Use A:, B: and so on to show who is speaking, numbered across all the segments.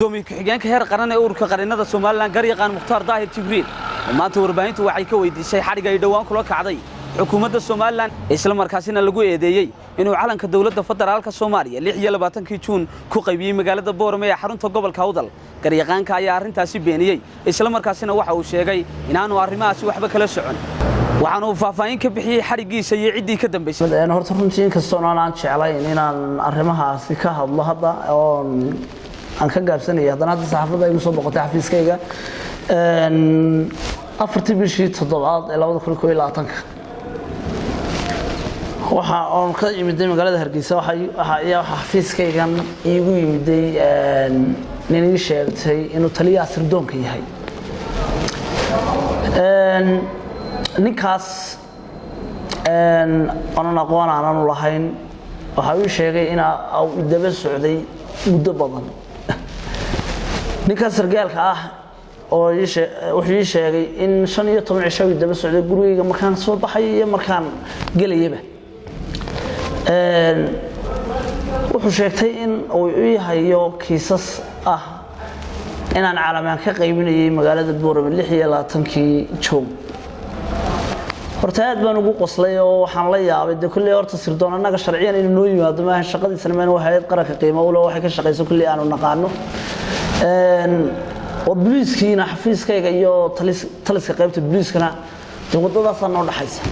A: دومي كحجان كهر قرن أورك قرننا الصومال قرية قان مختار ظاهر جبريل وما توربين توعي كويد شيء حرجة يدوان كله كعضي حكومة الصومال إسلام مركزنا لجوء يديه إنه علن كدولة فدرالك الصومالية اللي هي لباتن كيتون كقبيل مقالة البورمية حرون تقبل كهودل قرية قان كيارين تاسيب بينيه إسلام مركزنا وحول شيء إن أنا أرماس وحبك للسعون وعنو فافين كبحي حرجي سيعدي كدم بس.
B: أنا هرتفهم شيء كالصونا عن شعلي إن أنا أرمها سكها الله هذا أنا كجاب سنة هذا نادي صحافة يقول صدق تعفيس كيجا أفرتي بشيء تضبط إلا وده كل لا تنك وح كذا يمدي مقالة هرقيسة وح حفيس كيجا يقول يمدي نيشة شيء إنه تلي عصر دون كي هاي نكاس أنا نقوان أنا نلاحين وحاول شيء إن أو يدبس سعودي مدبضا ninkaas sargaalka ah oo wuxuu sheegay in 15 cisho daba socday guriga markaan soo baxay iyo markaan galayba wuxuu sheegtay in uu yahayo kiisas ah inaan calaamad ka qaybinayay magaalada Boorama 26kii Juun horta aad baan ugu qoslay oo waxaan la yaabay kulli horta sirdoon anaga sharciyan inuu noo yimaado ma shaqadiisana ma waxay qaranka qiimo u leh waxay ka shaqeyso kulli aanu naqaano وبوليسكينا حفيز كيغا iyo taliska qaybta booliiskana wadadaas noo dhaxaysa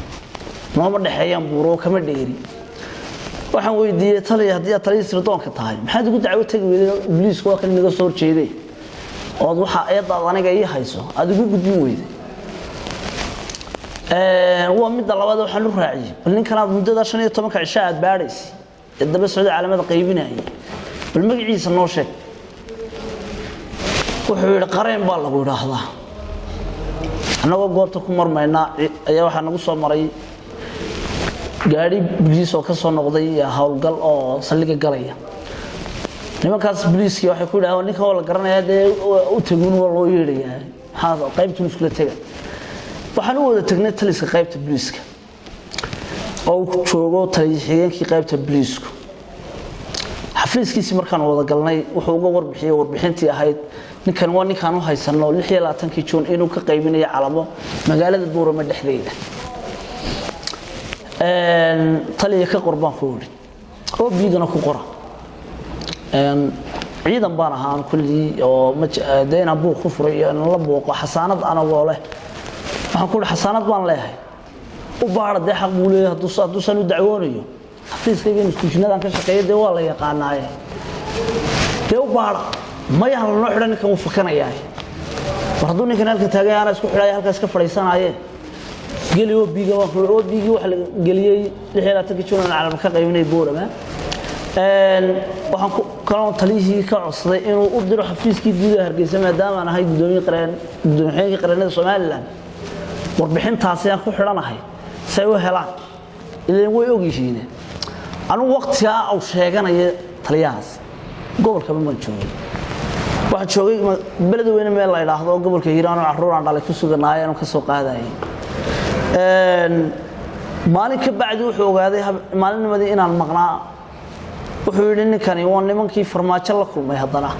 B: nooma dhaxeeyaan buuro kama dheeri waxaan weydiiyay taliya hadii taliya sirdoonka tahay maxaad ugu dacwo tagi weeday booliisku waa kan naga soo jeeday oo waxa ayada aniga ii hayso aad ugu gudbin weeday waa mid labaad waxaan u raaciyay bal ninkan muddada 15 cisho aad baadhaysay daba socday calaamada qaybinayay bal magaciisa noo sheeg wuxuu yiri qareen baa lagu yiraahdaa anagoo goobta ku marmayna ayaa waxa nagu soo maray gaari booliis oo ka soo noqday hawlgal oo saldhiga galaya nimankaas booliiskii waxay ku yiraahdeen ninka la garanaya u tagun waa loo yeerayaa haada qaybtu iskula taga waxaan u wada tagnay taliska qaybta booliiska oo joogo taliyiheenkii qaybta booliisku xafiiskiisa markaan wada galnay wuxuu uga warbixiyay warbixintii ahayd ninkan waa ninkan u haysano 26kii Juun inuu ka qaybinayo calamo magaalada Boorama dhexdeeda taliye ka qurbaan ku wari oo biigana ku qora ciidan baan ahaan kulli oo deena buu ku furay la booqo xasaanad ana wole waxaan ku xasaanad baan leeyahay u baarade xaq buu leeyahay haduu sanu dacwoonayo xafiiskayga institutionadan ka shaqeeyay waa la yaqaanaay u baar ما يهل نوع لنا كم فكنا ياه وردوني كنا لك تاجي أنا أسكت حلاي هالكاس كفريسان عيه قال يو بيجي وفلو بيجي وحل قال لي الحين أتكلم أنا على مكان قريبين يبورة ما وحن كانوا تليه كعصري إنه أقدر حفيز كي جديد هرجس ما دام أنا هاي بدوني قرن بدون حاجة قرن الصومال لان وربحين تعصيان كل حلنا هاي سووا هلا اللي هو يوجي شيء أنا وقتها أو شيء أنا تلياس قبل كم من شهور waxaan joogay balad weyn meel la yiraahdo gobolka Hiiraan oo caruur aan dhalay ku suganaayeen oo ka soo qaadayay maalin ka bacdi wuxuu ogaaday maalinnimadii inaan maqnaa wuxuu yiri ninkani waa nimankii farmaajo la kulmay hadana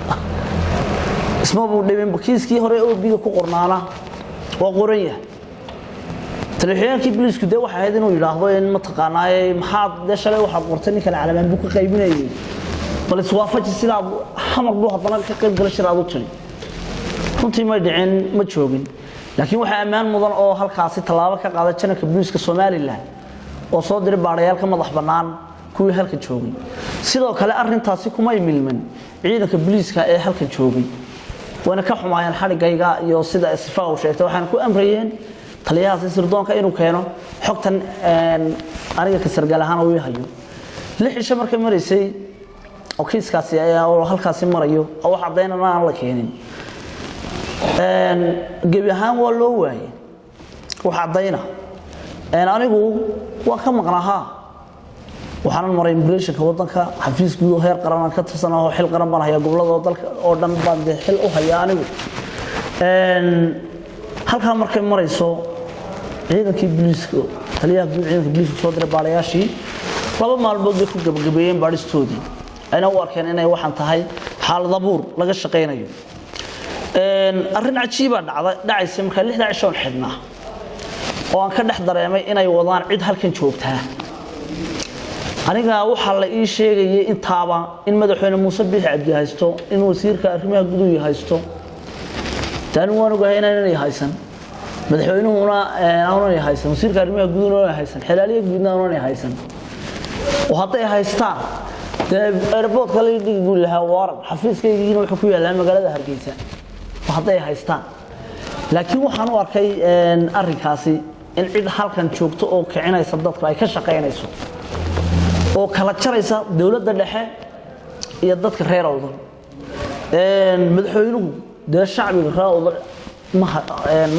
B: isma buu dhibin bakiiskii hore oo biga ku qornaana waa qoran yahay talixiyaankii booliisku de waxa ahayd inuu yiraahdo in ma taqaanaay maxaad shalay waxa qortay ninkan calaamad buu ka qaybinayay بل سوافج سلا حمر بوها طلع كقيب قال شراء ضوتني كنت ما يدعين ما تشوفين لكن واحد أمان مضر أو هالكاسي طلابة كقاعدة كنا كبلوس كسومالي الله وصادر بعريال كم ضح بنان كوي هالك تشوفين سلا كلا أرن تاسيكم ما يميل من عيدا كبلوس كأي هالك تشوفين وأنا كحوم عيان حرق جايجا يوصل استفاء وشيء وحنا كو أمرين طليات يصيردون كانوا حقا أنا كسر جالهان ويهيو ليش شمر كمريسي oo kiiskaasi ayaa oo halkaas marayo oo wax cadeynana aan la keenin gabi ahaan waa loo waayay wax cadeyna anigu waa ka maqnaaha waxaan maray immigration-ka wadanka xafiiska heer qaran ka tirsan oo xil qaran baan hayaa gobolada dalka oo dhan baan xil u hayaa anigu halka markay marayso ciidankii booliiska taliyaha ciidanka booliiska soo diray baarayaashii laba maalmood bay ku gabagabeeyeen baaristoodii أنا واركن أنا واحد تهاي xaalad abuur laga shaqeynayo arrin cajiiba dhacaysa marka 6 cisho xidhnaa oo aan ka dhex dareemay inay wadaan cid halkan joogtaa aniga waxa la ii sheegayay intaaba in madaxweyne Muuse Biixi Cabdi haysto in wasiirka arrimaha gudaha haysto tan waan ogahay inay haysan madaxweynuhuna aanay haysan wasiirka arrimaha gudaha haysan xalaaliye guudna aanay haysan oo hadday haystaan airport kale dhigu lahaa waran xafiiskaygiina wuxuu ku yaalaa magaalada Hargeysa hadday haystaan laakiin waxaan u arkay arrinkaasi in cid halkan joogto oo kicinaysa dadka ay ka shaqeynayso oo kala jaraysa dawladda dhexe iyo dadka reer awdal madaxweynuhu shacbiga reer awdal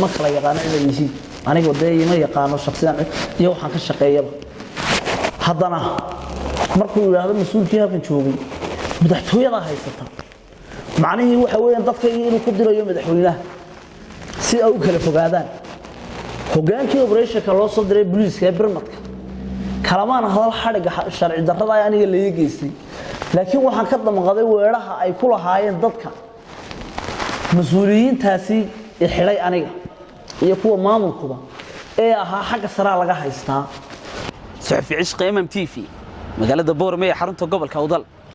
B: ma kala yaqaan ciidamadiisa aniga ma yaqaano shakhsiyan iyo waxaan ka shaqeeyaba haddana markuu yiraahdo mas'uulkii halkan joogay madaxtooyada haysata macnaheedu waxa weeyaan dadka inuu ku dirayo madaxweynaha si ay u kala fogaadaan hogaankii operation-ka loo soo diray booliiska ee Birmadka kalamaan hadal xariga sharci darrada ay aniga la yeegeystay laakiin waxaan ka damqaday weeraha ay ku lahaayeen dadka mas'uuliyiintaasi ee xilay aniga iyo kuwa maamulkuba ee ahaa xagga sare laga haystaa
A: saxafi cishq MM TV magaalada Boorame ee xarunta gobolka Awdal